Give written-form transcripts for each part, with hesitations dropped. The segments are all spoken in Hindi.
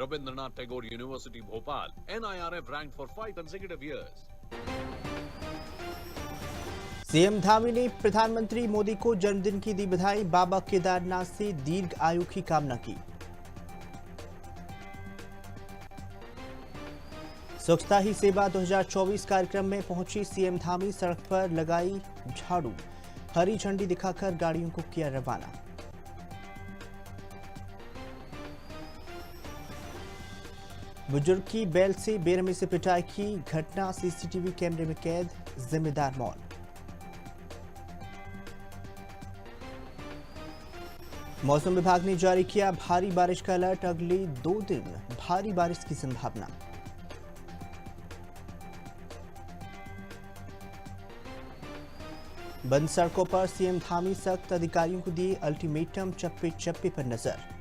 Rabindranath Tagore University, Bhopal. NIRF ranked for 5 consecutive years. CM Dhami ने प्रधानमंत्री मोदी को जन्मदिन की दी बधाई। बाबा केदारनाथ से दीर्घ आयु की कामना की। स्वच्छता ही सेवा 2024 कार्यक्रम में पहुंची सीएम धामी। सड़क पर लगाई झाड़ू, हरी झंडी दिखाकर गाड़ियों को किया रवाना। बुजुर्ग की बैल से बेरहमी से पिटाई की घटना सीसीटीवी कैमरे में कैद, जिम्मेदार मौत। मौसम विभाग ने जारी किया भारी बारिश का अलर्ट। अगले 2 दिन भारी बारिश की संभावना। बंद सड़कों पर सीएम धामी सख्त, अधिकारियों को दिए अल्टीमेटम। चप्पे चप्पे पर नजर।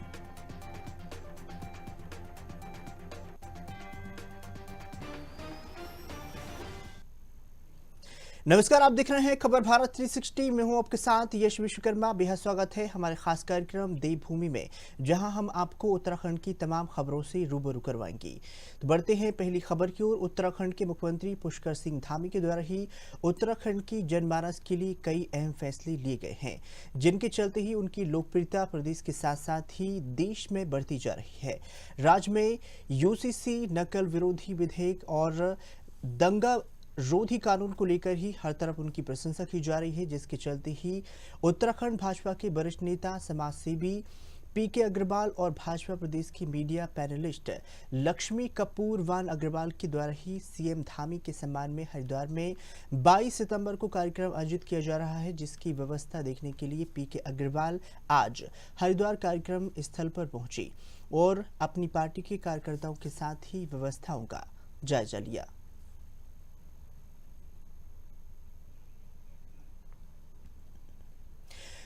नमस्कार, आप देख रहे हैं खबर भारत 360। मैं हूं आपके साथ यश विश्वकर्मा। बेहद स्वागत है हमारे खास कार्यक्रम देवभूमि में, जहां हम आपको उत्तराखंड की तमाम खबरों से रूबरू करवाएंगे। तो बढ़ते हैं पहली खबर की ओर। उत्तराखंड के मुख्यमंत्री पुष्कर सिंह धामी के द्वारा ही उत्तराखंड की जनमानस के लिए कई अहम फैसले लिए गए हैं, जिनके चलते ही उनकी लोकप्रियता प्रदेश के साथ साथ ही देश में बढ़ती जा रही है। राज्य में यूसीसी, नकल विरोधी विधेयक और दंगा रोधी कानून को लेकर ही हर तरफ उनकी प्रशंसा की जा रही है, जिसके चलते ही उत्तराखंड भाजपा के वरिष्ठ नेता, समाजसेवी पीके अग्रवाल और भाजपा प्रदेश की मीडिया पैनलिस्ट लक्ष्मी कपूर वान अग्रवाल के द्वारा ही सीएम धामी के सम्मान में हरिद्वार में 22 सितंबर को कार्यक्रम आयोजित किया जा रहा है, जिसकी व्यवस्था देखने के लिए पीके अग्रवाल आज हरिद्वार कार्यक्रम स्थल पर पहुंचे और अपनी पार्टी के कार्यकर्ताओं के साथ ही व्यवस्थाओं का जायजा लिया।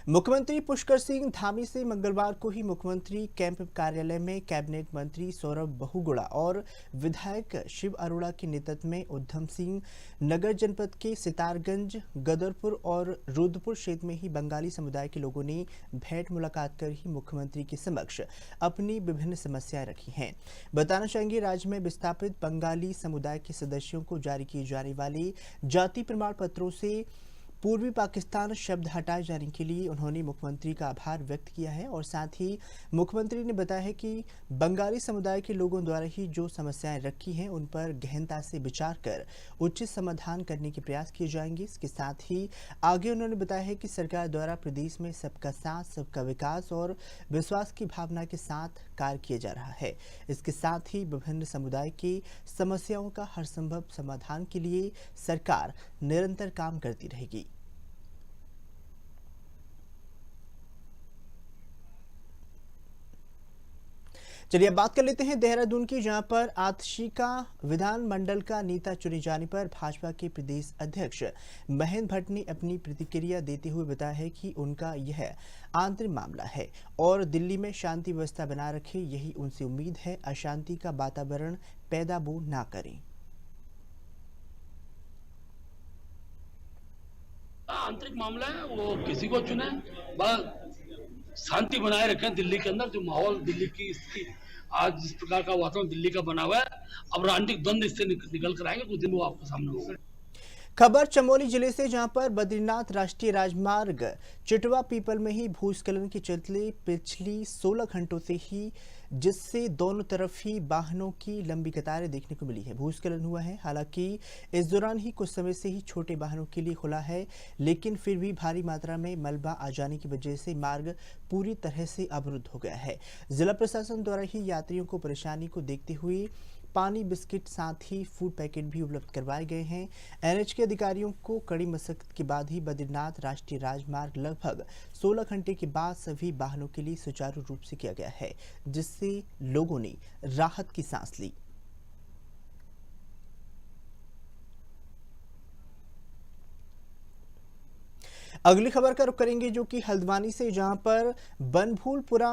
मुख्यमंत्री पुष्कर सिंह धामी से मंगलवार को ही मुख्यमंत्री कैंप कार्यालय में कैबिनेट मंत्री सौरभ बहुगुणा और विधायक शिव अरोड़ा के नेतृत्व में उधम सिंह नगर जनपद के सितारगंज, गदरपुर और रुद्रपुर क्षेत्र में ही बंगाली समुदाय के लोगों ने भेंट मुलाकात कर ही मुख्यमंत्री के समक्ष अपनी विभिन्न समस्याएं रखी हैं। बताना चाहेंगे, राज्य में विस्थापित बंगाली समुदाय के सदस्यों को जारी किए जाने वाले जाति प्रमाण पत्रों से पूर्वी पाकिस्तान शब्द हटाए जाने के लिए उन्होंने मुख्यमंत्री का आभार व्यक्त किया है और साथ ही मुख्यमंत्री ने बताया है कि बंगाली समुदाय के लोगों द्वारा ही जो समस्याएं रखी हैं उन पर गहनता से विचार कर उचित समाधान करने के प्रयास किए जाएंगे। इसके साथ ही आगे उन्होंने बताया है कि सरकार द्वारा प्रदेश में सबका साथ, सबका विकास और विश्वास की भावना के साथ कार्य किया जा रहा है। इसके साथ ही विभिन्न समुदाय की समस्याओं का हर संभव समाधान के लिए सरकार निरंतर काम करती रहेगी। चलिए अब बात कर लेते हैं देहरादून की, जहां पर आतशिका विधानमंडल का नेता चुने जाने पर भाजपा के प्रदेश अध्यक्ष महेंद्र भट्ट ने अपनी प्रतिक्रिया देते हुए बताया है कि उनका यह आंतरिक मामला है और दिल्ली में शांति व्यवस्था बना रखे, यही उनसे उम्मीद है। अशांति का वातावरण पैदा वो ना करें। आंतरिक मामला है, वो किसी को चुने, बस शांति बनाए रखें दिल्ली के अंदर। जो माहौल दिल्ली की स्थिति आज जिस प्रकार का वातावरण दिल्ली का बना हुआ है, अब राजनीतिक द्वंद्व इससे निकल कर आएंगे, कुछ दिन वो आपके सामने होगा। खबर चमोली जिले से, जहां पर बद्रीनाथ राष्ट्रीय राजमार्ग चिटवा पीपल में ही भूस्खलन के चलते पिछली 16 घंटों से ही जिससे दोनों तरफ ही वाहनों की लंबी कतारें देखने को मिली है। भूस्खलन हुआ है, हालांकि इस दौरान ही कुछ समय से ही छोटे वाहनों के लिए खुला है, लेकिन फिर भी भारी मात्रा में मलबा आ जाने की वजह से मार्ग पूरी तरह से अवरुद्ध हो गया है। जिला प्रशासन द्वारा ही यात्रियों को परेशानी को देखते हुए पानी, बिस्किट साथ ही फूड पैकेट भी उपलब्ध करवाए गए हैं। एनएच के अधिकारियों को कड़ी मशक्कत के बाद ही बद्रीनाथ राष्ट्रीय राजमार्ग लगभग 16 घंटे के बाद सभी वाहनों के लिए सुचारू रूप से किया गया है, जिससे लोगों ने राहत की सांस ली। अगली खबर का रुख करेंगे, जो कि हल्द्वानी से, जहां पर बनभूलपुरा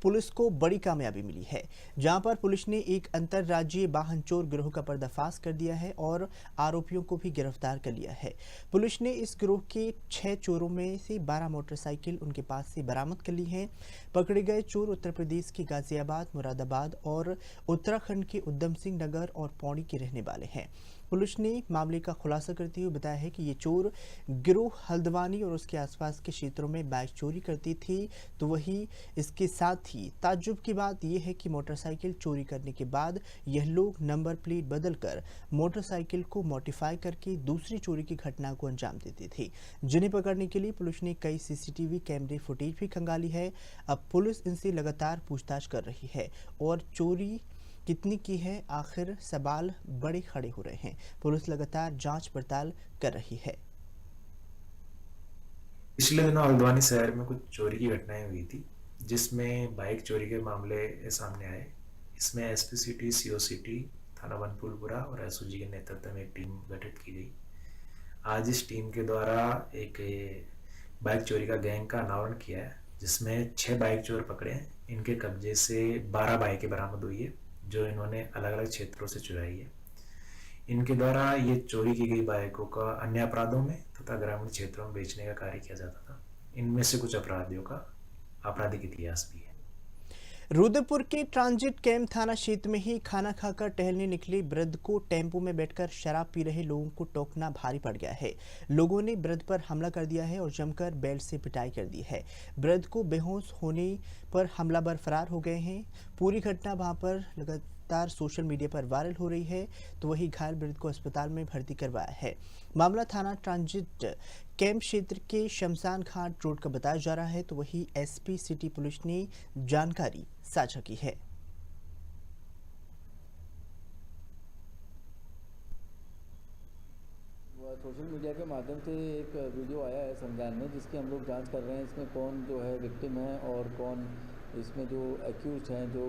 पुलिस को बड़ी कामयाबी मिली है, जहां पर पुलिस ने एक अंतर्राज्यीय वाहन चोर गिरोह का पर्दाफाश कर दिया है और आरोपियों को भी गिरफ्तार कर लिया है। पुलिस ने इस गिरोह के 6 चोरों में से 12 मोटरसाइकिल उनके पास से बरामद कर ली है। पकड़े गए चोर उत्तर प्रदेश के गाजियाबाद, मुरादाबाद और उत्तराखंड के उधम सिंह नगर और पौड़ी के रहने वाले हैं। पुलिस ने मामले का खुलासा करते हुए बताया है कि ये चोर गिरोह हल्द्वानी और उसके आसपास के क्षेत्रों में बाइक चोरी करती थी। तो वहीं इसके साथ ही ताज्जुब की बात यह है कि मोटरसाइकिल चोरी करने के बाद यह लोग नंबर प्लेट बदलकर मोटरसाइकिल को मॉडिफाई करके दूसरी चोरी की घटना को अंजाम देते थे, जिन्हें पकड़ने के लिए पुलिस ने कई सीसीटीवी कैमरे फुटेज भी खंगाली है। अब पुलिस इनसे लगातार पूछताछ कर रही है और चोरी कितनी की है, आखिर सवाल बड़े खड़े हो रहे हैं। पुलिस लगातार जांच पड़ताल कर रही है। पिछले दिनों हल्द्वानी शहर में कुछ चोरी की घटनाएं हुई थी, जिसमें बाइक चोरी के मामले सामने आए। इसमें एसपी सिटी, सीओ सिटी, थाना बनपुलपुरा और एसओजी के नेतृत्व में एक टीम गठित की गई। आज इस टीम के द्वारा एक बाइक चोरी का गैंग का अनावरण किया है, जिसमें 6 बाइक चोर पकड़े हैं। इनके कब्जे से 12 बाइकें बरामद हुई है, जो इन्होंने अलग अलग क्षेत्रों से चुराई है। इनके द्वारा ये चोरी की गई बाइकों का अन्य अपराधों में तथा ग्रामीण क्षेत्रों में बेचने का कार्य किया जाता था। इनमें से कुछ अपराधियों का आपराधिक इतिहास भी है। रुद्रपुर के ट्रांजिट कैंप थाना क्षेत्र में ही खाना खाकर टहलने निकले वृद्ध को टेम्पो में बैठकर शराब पी रहे लोगों को टोकना भारी पड़ गया है। लोगों ने वृद्ध पर हमला कर दिया है और जमकर बेल्ट से पिटाई कर दी है। वृद्ध को बेहोश होने पर हमलावर फरार हो गए हैं। पूरी घटना वहां पर लगातार सोशल मीडिया पर वायरल हो रही है। तो वही घायल वृद्ध को अस्पताल में भर्ती करवाया है। मामला थाना ट्रांजिट कैंप क्षेत्र के शमशान घाट रोड का बताया जा रहा है। तो वही एसपी सिटी पुलिस ने जानकारी साझा की है। सोशल मीडिया के माध्यम से एक वीडियो आया है संज्ञान में, जिसकी हम लोग जांच कर रहे हैं। इसमें कौन जो है विक्टिम है और कौन इसमें जो एक्यूज हैं, जो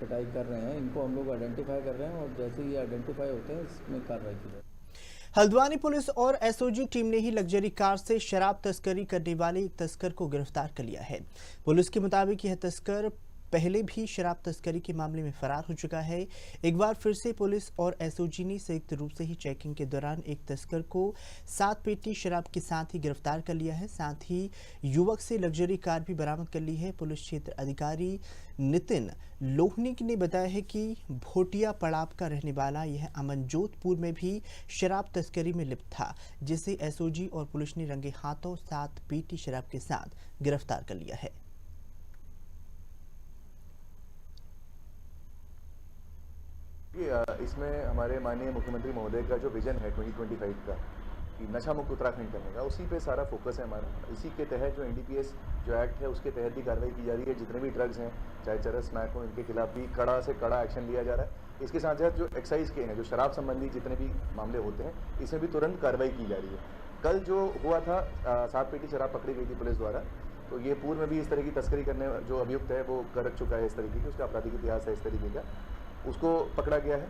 पिटाई कर रहे हैं, इनको हम लोग आइडेंटिफाई कर रहे हैं और जैसे ही आइडेंटिफाई होते हैं इसमें कार्रवाई की जाए। हल्द्वानी पुलिस और एसओजी टीम ने ही लग्जरी कार से शराब तस्करी करने वाले एक तस्कर को गिरफ्तार कर लिया है। पुलिस के मुताबिक यह तस्कर पहले भी शराब तस्करी के मामले में फरार हो चुका है। एक बार फिर से पुलिस और एसओजी ने संयुक्त रूप से ही चेकिंग के दौरान एक तस्कर को 7 पेटी शराब के साथ ही गिरफ्तार कर लिया है। साथ ही युवक से लग्जरी कार भी बरामद कर ली है। पुलिस क्षेत्र अधिकारी नितिन लोहनिक ने बताया है कि भोटिया पड़ाव का रहने वाला यह अमनजोतपुर में भी शराब तस्करी में लिप्त था, जिसे एसओजी और पुलिस ने रंगे हाथों 7 पेटी शराब के साथ गिरफ्तार कर लिया है। इसमें हमारे माननीय मुख्यमंत्री महोदय का जो विजन है 2025 का, कि नशा मुक्त उत्तराखंड करने का, उसी पे सारा फोकस है हमारा। इसी के तहत जो एनडीपीएस जो एक्ट है उसके तहत भी कार्रवाई की जा रही है। जितने भी ड्रग्स हैं, चाहे चरस स्मैक हो, इनके खिलाफ भी कड़ा से कड़ा एक्शन लिया जा रहा है। इसके साथ साथ जो एक्साइज के हैं, जो शराब संबंधी जितने भी मामले होते हैं, इसमें भी तुरंत कार्रवाई की जा रही है। कल जो हुआ था 7 पेटी शराब पकड़ी गई थी पुलिस द्वारा, तो ये पूर्व में भी इस तरह की तस्करी करने जो अभियुक्त है वो कर चुका है, इस तरीके की उसका आपराधिक इतिहास है, इस तरीके का, उसको पकड़ा गया है।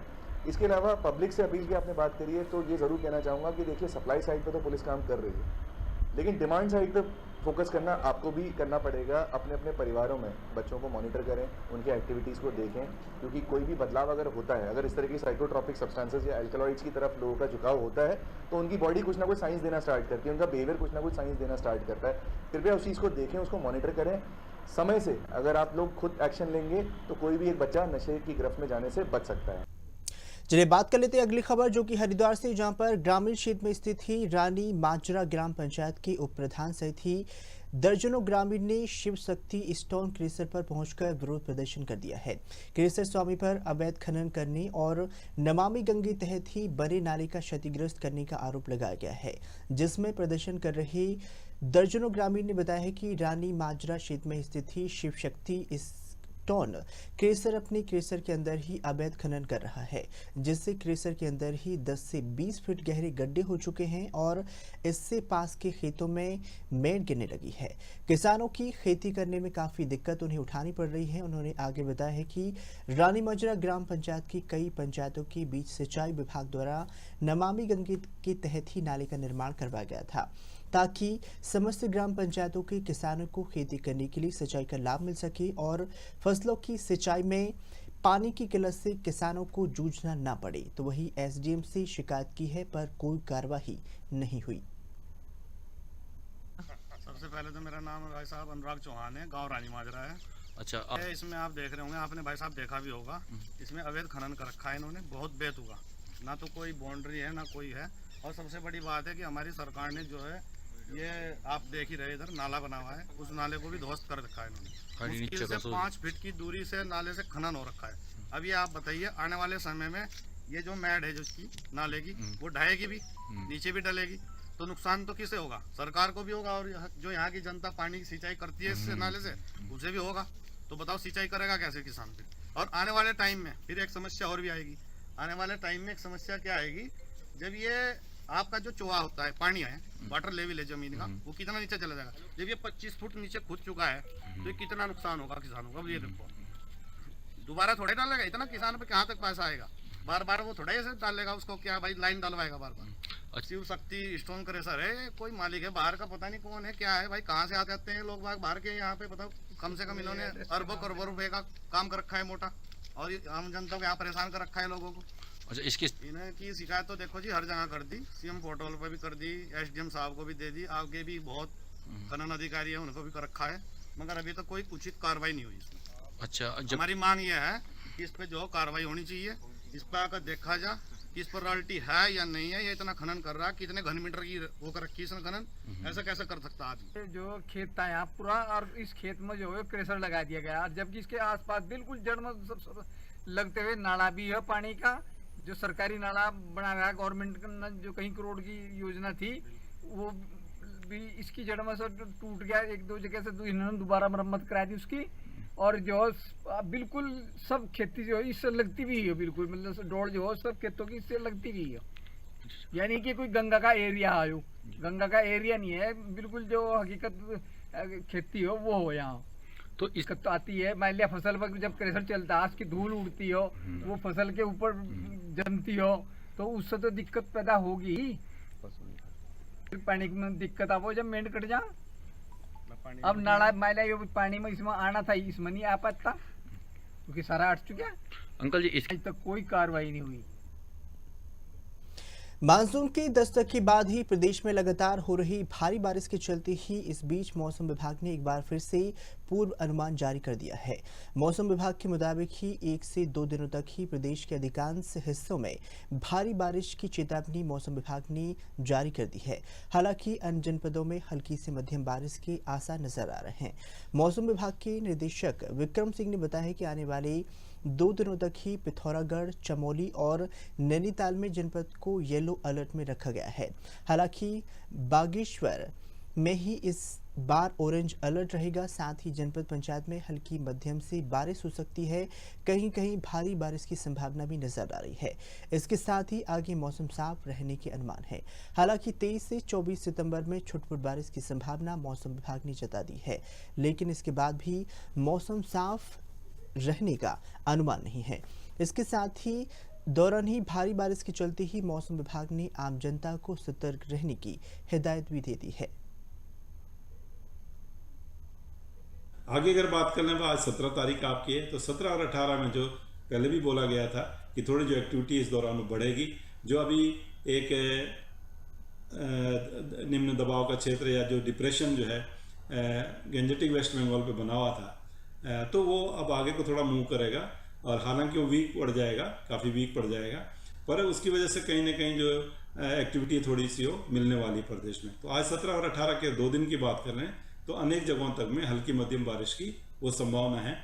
इसके अलावा पब्लिक से अपील की आपने बात करी है, तो ये ज़रूर कहना चाहूँगा कि देखिए सप्लाई साइड पे तो पुलिस काम कर रही है, लेकिन डिमांड साइड पे फोकस करना आपको भी करना पड़ेगा। अपने अपने परिवारों में बच्चों को मॉनिटर करें, उनके एक्टिविटीज़ को देखें, क्योंकि कोई भी बदलाव अगर होता है, अगर इस तरह की साइकोट्रॉपिक सब्सटेंसेस या अल्कलॉइड्स की तरफ लोगों का झुकाव होता है, तो उनकी बॉडी कुछ ना कुछ साइंस देना स्टार्ट करती है, उनका बिहेवियर कुछ ना कुछ साइंस देना स्टार्ट करता है। कृपया उस चीज़ को देखें, उसको मॉनिटर करें समय से। अगर आप लोग खुद एक्शन लेंगे तो कोई भी एक बच्चा नशे की गिरफ्त में जाने से बच सकता है। चलिए बात कर लेते हैं अगली खबर, जो कि हरिद्वार से, जहां पर ग्रामीण क्षेत्र में स्थित ही रानी माजरा ग्राम पंचायत के उप प्रधान सहित ही दर्जनों ग्रामीण ने शिव शक्ति स्टोन क्रेशर पर पहुंचकर विरोध प्रदर्शन कर दिया है। क्रेशर स्वामी पर अवैध खनन करने और नमामि गंगे तहत ही बड़े नाले का क्षतिग्रस्त करने का आरोप लगाया गया है, जिसमें प्रदर्शन कर रहे दर्जनों ग्रामीण ने बताया है कि रानी माजरा क्षेत्र में स्थित ही शिव शक्ति स्टोन क्रेशर अपने क्रेशर के अंदर ही अवैध खनन कर रहा है, जिससे क्रेशर के अंदर ही 10 से 20 फीट गहरे गड्ढे हो चुके हैं और इससे पास के खेतों में मेड़ गिरने लगी है। किसानों की खेती करने में काफ़ी दिक्कत उन्हें उठानी पड़ रही है। उन्होंने आगे बताया है कि रानी माजरा ग्राम पंचायत की कई पंचायतों के बीच सिंचाई विभाग द्वारा नमामि गंगे के तहत ही नाले का निर्माण करवाया गया था। ताकि समस्त ग्राम पंचायतों के किसानों को खेती करने के लिए सिंचाई का लाभ मिल सके और फसलों की सिंचाई में पानी की किल्लत से किसानों को जूझना ना पड़े। तो वहीं एसडीएम से शिकायत की है पर कोई कार्रवाई नहीं हुई। सबसे पहले तो मेरा नाम भाई साहब अनुराग चौहान है, गांव रानी माजरा है। अच्छा, इसमें आप देख रहे होंगे, आपने भाई साहब देखा भी होगा, इसमें अवैध खनन कर रखा है इन्होंने, बहुत बेतुका, ना तो कोई बाउंड्री है ना कोई है। और सबसे बड़ी बात है कि हमारी सरकार ने जो है ये आप देख ही रहे इधर नाला बना हुआ है, उस नाले को भी ध्वस्त कर रखा है इन्होंने। मुश्किल से 5 फीट की दूरी से नाले से खनन हो रखा है। अब ये आप बताइए, आने वाले समय में ये जो मैड है जो इसकी नाले की, वो ढहेगी भी, नीचे भी डलेगी, तो नुकसान तो किसे होगा? सरकार को भी होगा, और जो यहाँ की जनता पानी की सिंचाई करती है इससे नाले से, उसे भी होगा। तो बताओ सिंचाई करेगा कैसे किसान फिर? और आने वाले टाइम में फिर एक समस्या और भी आएगी। आने वाले टाइम में एक समस्या क्या आएगी, जब ये आपका जो चोआ होता है, पानी है, वाटर लेवल है जमीन का, वो कितना नीचे चला जाएगा। जब ये 25 फुट नीचे खुद चुका है तो ये कितना नुकसान होगा किसानों का। ये देखो, दोबारा थोड़े डालेगा, इतना किसान पे कहाँ तक पैसा आएगा? बार बार वो थोड़ा ऐसे डालेगा, उसको क्या भाई लाइन डलवाएगा बार बार। शिव शक्ति स्टोन क्रेशर है, कोई मालिक है बाहर का, पता नहीं कौन है क्या है भाई, कहाँ से आ जाते हैं लोग बाहर के यहाँ पे। बताओ, कम से कम इन्होंने अरबों करोड़ों रुपए का काम कर रखा है मोटा, और आम जनता को यहाँ परेशान कर रखा है लोगों को। अच्छा, इसकी इनकी शिकायत तो देखो जी हर जगह कर दी, सीएम पोर्टल पर भी कर दी, एसडीएम साहब को भी दे दी, आगे भी बहुत खनन अधिकारी है उनको भी कर रखा है, मगर अभी तक कोई उचित कार्रवाई नहीं हुई इसमें। अच्छा, हमारी मांग ये है कि इस पे जो कार्रवाई होनी चाहिए, इस पर आकर देखा जा कि इस पर रॉयल्टी है या नहीं है। ये इतना खनन कर रहा है, कितने घन मीटर की वो कर रखी है इसने खनन, ऐसा कैसे कर सकता आदमी? जो खेत था यहाँ पूरा, और इस खेत में जो है क्रेशर लगा दिया गया, जबकि इसके आसपास बिल्कुल जड़ में लगते हुए नाला भी है पानी का, जो सरकारी नाला बना रहा है गवर्नमेंट का, जो कहीं करोड़ की योजना थी, वो भी इसकी जड़ में से टूट गया। 1-2 जगह से इन्होंने दोबारा मरम्मत करा दी उसकी, और जो बिल्कुल सब खेती जो है इससे लगती भी है, बिल्कुल मतलब डोर जो है सब खेतों की इससे लगती भी है। यानी कि कोई गंगा का एरिया आयो, गंगा का एरिया नहीं है, बिल्कुल जो हकीकत खेती हो वो हो यहाँ। तो दिक्कत तो आती है, मान लिया फसल पर जब क्रेशर चलता है, उसकी धूल उड़ती हो, वो फसल के ऊपर जमती हो, तो उससे तो दिक्कत पैदा होगी ही। पानी में दिक्कत आवो जब मेंढ कट जा। अब नाला मान लिया ये पानी में इसमें आना था, इसमें नहीं आ पाता क्योंकि सारा हट चुका। अंकल जी, इसकी आज तक कोई कार्रवाई नहीं हुई। मानसून की दस्तक के बाद ही प्रदेश में लगातार हो रही भारी बारिश के चलते ही इस बीच मौसम विभाग ने एक बार फिर से पूर्व अनुमान जारी कर दिया है। मौसम विभाग के मुताबिक ही 1 से 2 दिनों तक ही प्रदेश के अधिकांश हिस्सों में भारी बारिश की चेतावनी मौसम विभाग ने जारी कर दी है। हालांकि अन्य जनपदों में हल्की से मध्यम बारिश के आसार नजर आ रहे हैं। मौसम विभाग के निदेशक विक्रम सिंह ने बताया है कि आने वाले 2 दिनों तक ही पिथौरागढ़, चमोली और नैनीताल में जनपद को येलो अलर्ट में रखा गया है। हालांकि बागेश्वर में ही इस बार ऑरेंज अलर्ट रहेगा। साथ ही जनपद पंचायत में हल्की मध्यम से बारिश हो सकती है, कहीं कहीं भारी बारिश की संभावना भी नजर आ रही है। इसके साथ ही आगे मौसम साफ रहने के अनुमान है। हालांकि 23 से 24 सितंबर में छुटपुट बारिश की संभावना मौसम विभाग ने जता दी है, लेकिन इसके बाद भी मौसम साफ रहने का अनुमान नहीं है। इसके साथ ही दौरान ही भारी बारिश के चलते ही मौसम विभाग ने आम जनता को सतर्क रहने की हिदायत भी दे दी है। आगे अगर बात कर लें, आज 17 तारीख आपकी है, तो 17 और 18 में जो पहले भी बोला गया था कि थोड़ी जो एक्टिविटी इस दौरान बढ़ेगी, जो अभी एक निम्न दबाव का क्षेत्र या जो डिप्रेशन जो है गंजेटिक वेस्ट बंगाल पे बना हुआ था, तो वो अब आगे को थोड़ा मूव करेगा, और हालांकि वो वीक पड़ जाएगा, काफ़ी वीक पड़ जाएगा, पर उसकी वजह से कहीं ना कहीं जो एक्टिविटी थोड़ी सी हो मिलने वाली प्रदेश में। तो आज 17 और 18 के 2 दिन की बात कर रहे हैं, तो अनेक जगहों तक में हल्की मध्यम बारिश की वो संभावना है।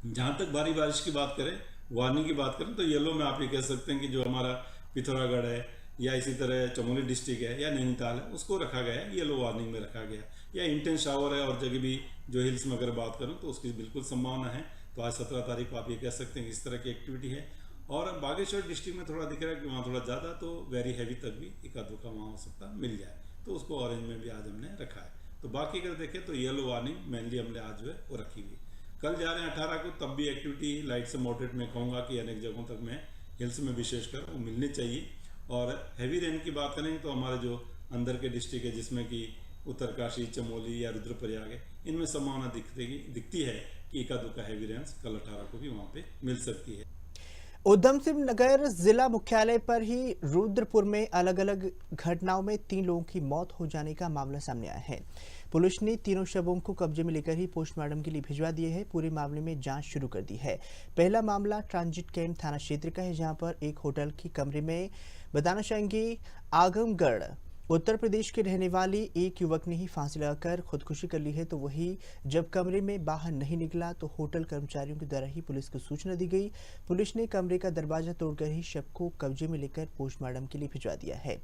जहाँ तक भारी बारिश की बात करें, वार्निंग की बात करें, तो येलो में आप ये कह सकते हैं कि जो हमारा पिथौरागढ़ है या इसी तरह चमोली डिस्ट्रिक्ट है या नैनीताल है, उसको रखा गया है, येलो वार्निंग में रखा गया। या इंटेंस शावर है और जगह भी जो हिल्स में अगर बात करूँ तो उसकी बिल्कुल संभावना है। तो आज 17 तारीख को आप ये कह सकते हैं कि इस तरह की एक्टिविटी है। और बागेश्वर डिस्ट्रिक्ट में थोड़ा दिख रहा है कि वहाँ थोड़ा ज़्यादा, तो वेरी हैवी तक भी एक आध का वहाँ हो सकता मिल जाए, तो उसको ऑरेंज में भी आज हमने रखा है। तो बाकी अगर देखें तो येलो वार्निंग मेनली हमने आज जो है वो रखी हुई। कल जा रहे हैं 18 को, तब भी एक्टिविटी लाइट से मॉडरेट में कहूँगा कि अनेक जगहों तक में हिल्स में विशेषकर वो मिलनी चाहिए। और हैवी रेन की बात करें तो हमारे जो अंदर के डिस्ट्रिक्ट है जिसमें कि उत्तरकाशी, चमोली या रुद्रप्रयाग है, इनमें संभावना दिखती है कि एका दुक्का हैवी रेन्स कल 18 को भी वहाँ पे मिल सकती है। उधम सिंह नगर जिला मुख्यालय पर ही रुद्रपुर में अलग अलग घटनाओं में 3 लोगों की मौत हो जाने का मामला सामने आया है। पुलिस ने तीनों शवों को कब्जे में लेकर ही पोस्टमार्टम के लिए भिजवा दिए हैं। पूरे मामले में जांच शुरू कर दी है। पहला मामला ट्रांजिट कैंप थाना क्षेत्र का है, जहां पर एक होटल की कमरे में बताना चाहेंगे आगमगढ़ उत्तर प्रदेश के रहने वाली एक युवक ने ही फांसी लगाकर खुदकुशी कर ली है। तो वही जब कमरे में बाहर नहीं निकला तो होटल कर्मचारियों के द्वारा ही पुलिस को सूचना दी गई। पुलिस ने कमरे का दरवाजा तोड़कर ही शव को कब्जे में लेकर पोस्टमार्टम के लिए भिजवा दिया है।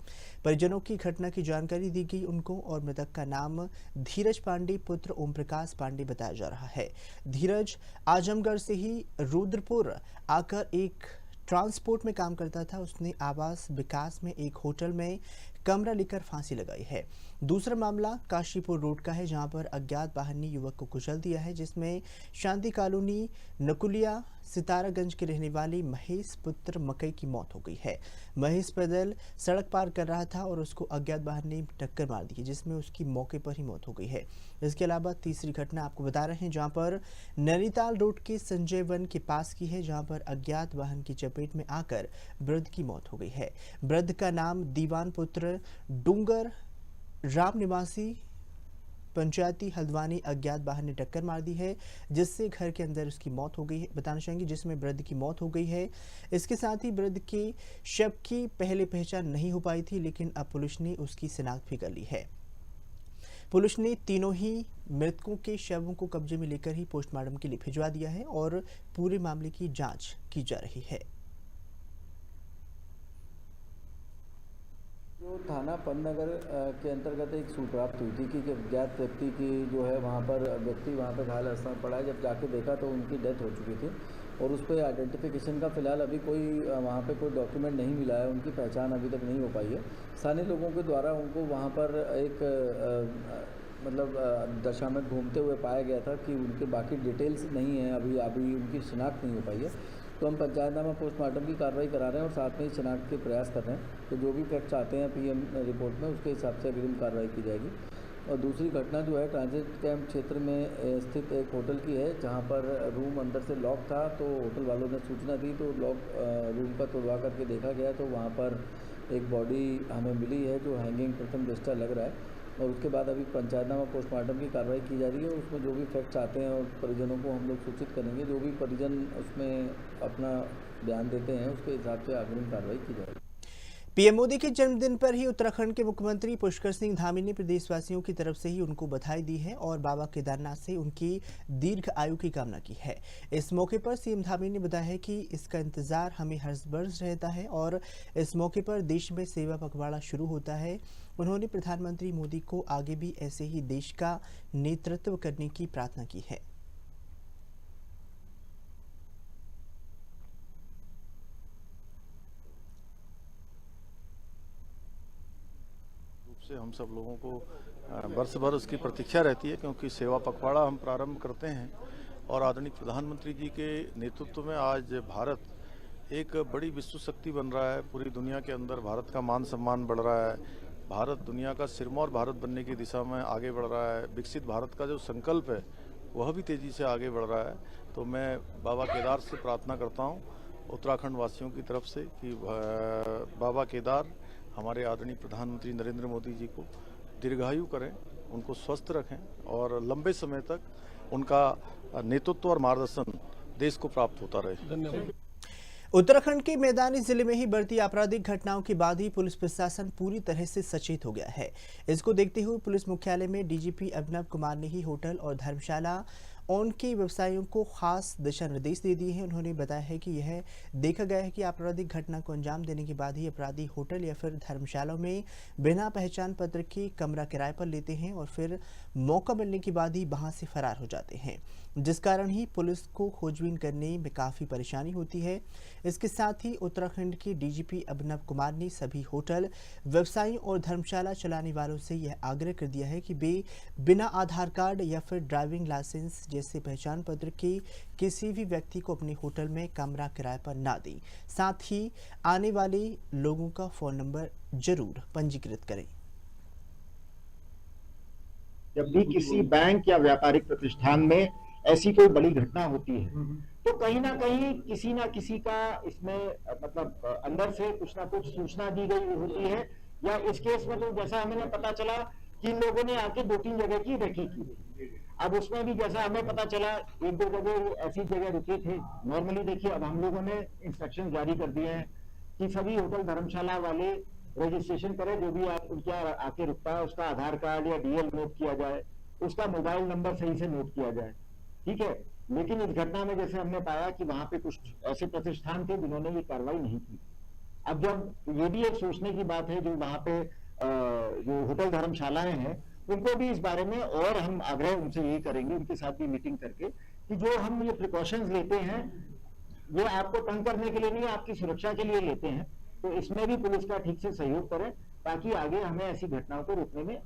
परिजनों की घटना की जानकारी दी गई उनको और मृतक का नाम धीरज पांडे पुत्र ओम प्रकाश पांडे बताया जा रहा है। धीरज आजमगढ़ से ही रुद्रपुर आकर एक ट्रांसपोर्ट में काम करता था। उसने आवास विकास में एक होटल में कमरा लेकर फांसी लगाई है। दूसरा मामला काशीपुर रोड का है, जहां पर अज्ञात वाहन ने युवक को कुचल दिया है, जिसमें शांति कॉलोनी नकुलिया सितारागंज के रहने वाले महेश पुत्र मकई की मौत हो गई है। महेश पैदल सड़क पार कर रहा था और उसको अज्ञात वाहन ने टक्कर मार दी, जिसमें उसकी मौके पर ही मौत हो गई है। इसके अलावा तीसरी घटना आपको बता रहे हैं, जहां पर नैनीताल रोड के संजय वन के पास की है, जहां पर अज्ञात वाहन की चपेट में आकर वृद्ध की मौत हो गई है। वृद्ध का नाम दीवान पुत्र डूंगर राम निवासी पंचायती हल्द्वानी अज्ञात वाहन ने टक्कर मार दी है, जिससे घर के अंदर उसकी मौत हो गई है। बताना चाहेंगे जिसमें वृद्ध की मौत हो गई है। इसके साथ ही वृद्ध के शव की पहले पहचान नहीं हो पाई थी, लेकिन अब पुलिस ने उसकी शिनाख्त भी कर ली है। पुलिस ने तीनों ही मृतकों के शवों को कब्जे में लेकर ही पोस्टमार्टम के लिए भिजवा दिया है और पूरे मामले की जांच की जा रही है। जो थाना पन्नगर के अंतर्गत एक सूचना प्राप्त हुई थी कि अज्ञात व्यक्ति की जो है वहाँ पर घायल अवस्था में पड़ा है। जब जाके देखा तो उनकी डेथ हो चुकी थी और उस पर आइडेंटिफिकेशन का फिलहाल अभी कोई वहाँ पे कोई डॉक्यूमेंट नहीं मिला है, उनकी पहचान अभी तक नहीं हो पाई है। स्थानीय लोगों के द्वारा उनको वहाँ पर एक दशा में घूमते हुए पाया गया था कि उनके बाकी डिटेल्स नहीं हैं, अभी उनकी शिनाख्त नहीं हो पाई है। तो हम पंचायतनामा पोस्टमार्टम की कार्रवाई करा रहे हैं और साथ में ही शिनाख्त के प्रयास कर रहे हैं। तो जो भी फैक्ट्स आते हैं पीएम रिपोर्ट में, उसके हिसाब से अग्रिम कार्रवाई की जाएगी। और दूसरी घटना जो है ट्रांजिट कैंप क्षेत्र में स्थित एक होटल की है, जहां पर रूम अंदर से लॉक था। तो होटल वालों ने सूचना दी तो रूम का तोड़वा करके देखा गया तो वहाँ पर एक बॉडी हमें मिली है जो हैंगिंग प्रथम दृष्टया लग रहा है। और उसके बाद अभी पंचायतनामा पोस्टमार्टम की कार्रवाई की जा रही है। उसमें जो भी फैक्ट्स आते हैं और परिजनों को हम लोग सूचित करेंगे। जो भी परिजन उसमें अपना बयान देते हैं उसके हिसाब से अग्रिम कार्रवाई की जाएगी। पीएम मोदी के जन्मदिन पर ही उत्तराखंड के मुख्यमंत्री पुष्कर सिंह धामी ने प्रदेशवासियों की तरफ से ही उनको बधाई दी है और बाबा केदारनाथ से उनकी दीर्घ आयु की कामना की है। इस मौके पर सीएम धामी ने बताया है कि इसका इंतजार हमें हर वर्ष रहता है और इस मौके पर देश में सेवा पखवाड़ा शुरू होता है। उन्होंने प्रधानमंत्री मोदी को आगे भी ऐसे ही देश का नेतृत्व करने की प्रार्थना की है। से हम सब लोगों को वर्ष भर उसकी प्रतीक्षा रहती है, क्योंकि सेवा पखवाड़ा हम प्रारंभ करते हैं और आदरणीय प्रधानमंत्री जी के नेतृत्व में आज भारत एक बड़ी विश्व शक्ति बन रहा है। पूरी दुनिया के अंदर भारत का मान सम्मान बढ़ रहा है। भारत दुनिया का सिरमौर भारत बनने की दिशा में आगे बढ़ रहा है। विकसित भारत का जो संकल्प है वह भी तेजी से आगे बढ़ रहा है। तो मैं बाबा केदार से प्रार्थना करता हूँ उत्तराखंड वासियों की तरफ से कि बाबा केदार हमारे आदरणीय प्रधानमंत्री नरेंद्र मोदी जी को दीर्घायु करें, उनको स्वस्थ रखें और लंबे समय तक उनका नेतृत्व और मार्गदर्शन देश को प्राप्त होता रहे। धन्यवाद। उत्तराखंड के मैदानी जिले में ही बढ़ती आपराधिक घटनाओं के बाद ही पुलिस प्रशासन पूरी तरह से सचेत हो गया है। इसको देखते हुए पुलिस मुख्यालय में डीजीपी अभिनव कुमार ने ही होटल और धर्मशाला ऑन के व्यवसायियों को खास दिशा निर्देश दे दिए हैं। उन्होंने बताया है कि यह देखा गया है कि आपराधिक घटना को अंजाम देने के बाद ही अपराधी होटल या फिर धर्मशालाओं में बिना पहचान पत्र के कमरा किराए पर लेते हैं और फिर मौका मिलने के बाद ही वहां से फरार हो जाते हैं, जिस कारण ही पुलिस को खोजबीन करने में काफ़ी परेशानी होती है। इसके साथ ही उत्तराखंड के डीजीपी अभिनव कुमार ने सभी होटल व्यवसायियों और धर्मशाला चलाने वालों से यह आग्रह कर दिया है कि वे बिना आधार कार्ड या फिर ड्राइविंग लाइसेंस जैसे पहचान पत्र के किसी भी व्यक्ति को अपने होटल में कमरा किराए पर ना दें। साथ ही आने वाले लोगों का फ़ोन नंबर जरूर पंजीकृत करें। जब भी किसी बैंक या व्यापारिक प्रतिष्ठान में ऐसी कोई बड़ी घटना होती है तो कहीं ना कहीं किसी ना किसी का इसमें मतलब अंदर से कुछ ना कुछ सूचना दी गई होती है, या इस केस में तो जैसा हमें पता चला कि इन लोगों ने आके 2-3 जगह की रेकी की थी। अब उसमें भी जैसा हमें पता चला 1-2 जगह ऐसी जगह रुके थे। नॉर्मली देखिए अब हम लोगों ने इंस्ट्रक्शन जारी कर दिए हैं कि सभी होटल धर्मशाला वाले रजिस्ट्रेशन करें, जो भी आप उनके आके रुकता है उसका आधार कार्ड या डीएल नोट किया जाए, उसका मोबाइल नंबर सही से नोट किया जाए, ठीक है। लेकिन इस घटना में जैसे हमने पाया कि वहां पे कुछ ऐसे प्रतिष्ठान थे जिन्होंने ये कार्रवाई नहीं की। अब जब ये भी एक सोचने की बात है, जो वहां पे जो होटल धर्मशालाएं हैं उनको भी इस बारे में, और हम आग्रह उनसे यही करेंगे, उनके साथ भी मीटिंग करके, कि जो हम ये प्रिकॉशंस लेते हैं ये आपको तंग करने के लिए नहीं, आपकी सुरक्षा के लिए लेते हैं, तो इसमें भी पुलिस का ठीक से सहयोग करें ताकि आगे हमें ऐसी घटनाओं को रोकने में।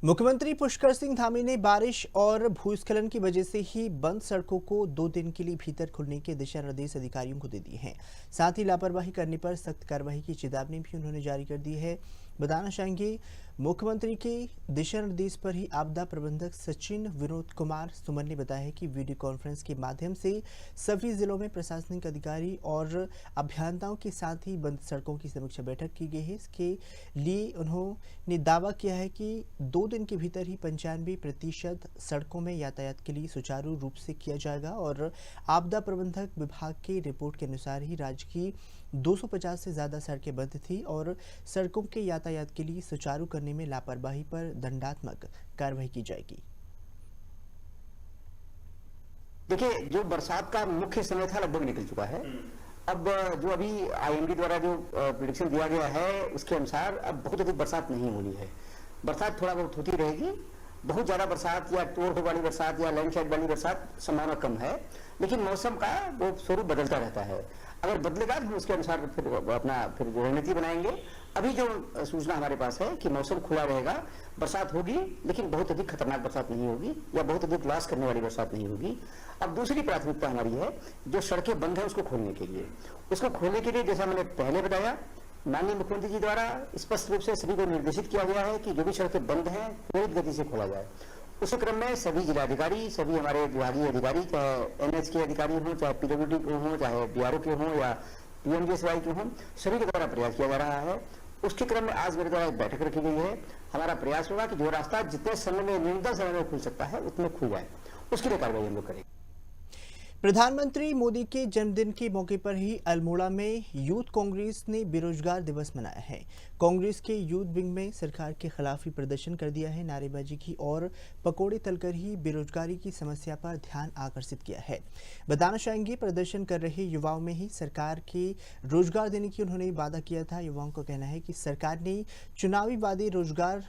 मुख्यमंत्री पुष्कर सिंह धामी ने बारिश और भूस्खलन की वजह से ही बंद सड़कों को 2 दिन के लिए भीतर खुलने के दिशा निर्देश अधिकारियों को दे दिए हैं। साथ ही लापरवाही करने पर सख्त कार्रवाई की चेतावनी भी उन्होंने जारी कर दी है। बताना चाहेंगे मुख्यमंत्री के दिशा निर्देश पर ही आपदा प्रबंधक सचिन विनोद कुमार सुमन ने बताया है कि वीडियो कॉन्फ्रेंस के माध्यम से सभी जिलों में प्रशासनिक अधिकारी और अभियंताओं के साथ ही बंद सड़कों की समीक्षा बैठक की गई है। इसके लिए उन्होंने दावा किया है कि 2 दिन के भीतर ही 95% सड़कों में यातायात के लिए सुचारू रूप से किया जाएगा और आपदा प्रबंधक विभाग की रिपोर्ट के अनुसार ही राज्य की 250 से ज़्यादा सड़कें बंद थी और सड़कों के यातायात के लिए सुचारू करने में लापरवाही पर दंडात्मक कार्रवाई की जाएगी। देखिए, जो बरसात का मुख्य समय था लगभग निकल चुका है। अब जो अभी IMD द्वारा जो प्रेडिक्शन दिया गया है उसके अनुसार अब बहुत अधिक बरसात नहीं होनी है। बरसात थोड़ा बहुत होती रहेगी। बहुत ज्यादा बरसात या तोड़ वाली बरसात या लैंडस्लाइड वाली बरसात संभावना कम है, लेकिन मौसम का वो स्वरूप बदलता रहता है। अगर बदलेगा तो उसके अनुसार फिर जो रणनीति बनाएंगे। अभी जो सूचना हमारे पास है कि मौसम खुला रहेगा, बरसात होगी लेकिन बहुत अधिक खतरनाक बरसात नहीं होगी या बहुत अधिक लॉस करने वाली बरसात नहीं होगी। अब दूसरी प्राथमिकता हमारी है जो सड़कें बंद है उसको खोलने के लिए। उसको खोलने के लिए जैसा मैंने पहले बताया, माननीय मुख्यमंत्री जी द्वारा स्पष्ट रूप से सभी को निर्देशित किया गया है कि जो भी सड़कें बंद हैं त्वरित गति से खोला जाए। उस क्रम में सभी जिलाधिकारी, सभी हमारे विभागीय अधिकारी, चाहे NH के अधिकारी हों, चाहे PWD के हों, चाहे DRO के हों या PMGSY के हों, सभी के द्वारा प्रयास किया जा रहा है। उसके क्रम में आज मेरे द्वारा एक बैठक रखी गई है। हमारा प्रयास होगा कि जो रास्ता जितने समय में, न्यूनतम समय में खुल सकता है उतने खुल जाए, उसके लिए कार्रवाई हम लोग करेंगे। प्रधानमंत्री मोदी के जन्मदिन के मौके पर ही अल्मोड़ा में यूथ कांग्रेस ने बेरोजगार दिवस मनाया है। कांग्रेस के यूथ विंग में सरकार के खिलाफ ही प्रदर्शन कर दिया है, नारेबाजी की और पकौड़े तलकर ही बेरोजगारी की समस्या पर ध्यान आकर्षित किया है। बताना चाहेंगे प्रदर्शन कर रहे युवाओं में ही सरकार के रोजगार देने की उन्होंने वादा किया था। युवाओं का कहना है कि सरकार ने चुनावी वादे रोजगार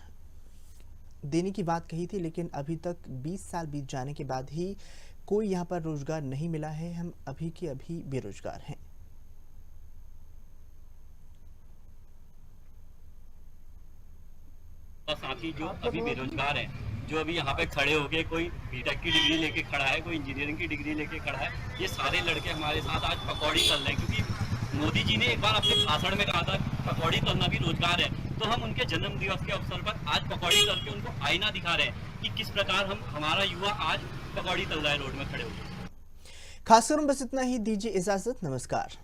देने की बात कही थी, लेकिन अभी तक 20 साल बीत जाने के बाद ही कोई यहाँ पर रोजगार नहीं मिला है। हम अभी के अभी बेरोजगार हैं। साथी जो अभी बेरोजगार हैं, जो अभी यहाँ पे खड़े हो गए, कोई बीटेक की डिग्री लेके खड़ा है, कोई इंजीनियरिंग की डिग्री लेके खड़ा है, ये सारे लड़के हमारे साथ आज पकौड़ी तल रहे हैं। क्योंकि मोदी जी ने एक बार अपने भाषण में कहा था पकौड़ी तलना भी रोजगार है, तो हम उनके जन्म दिवस के अवसर पर आज पकौड़ी तल के उनको आईना दिखा रहे हैं कि किस प्रकार हमारा युवा आज पकौड़ी तल रहा है रोड में खड़े होकर। खास कर बस इतना ही, दीजिए इजाजत, नमस्कार।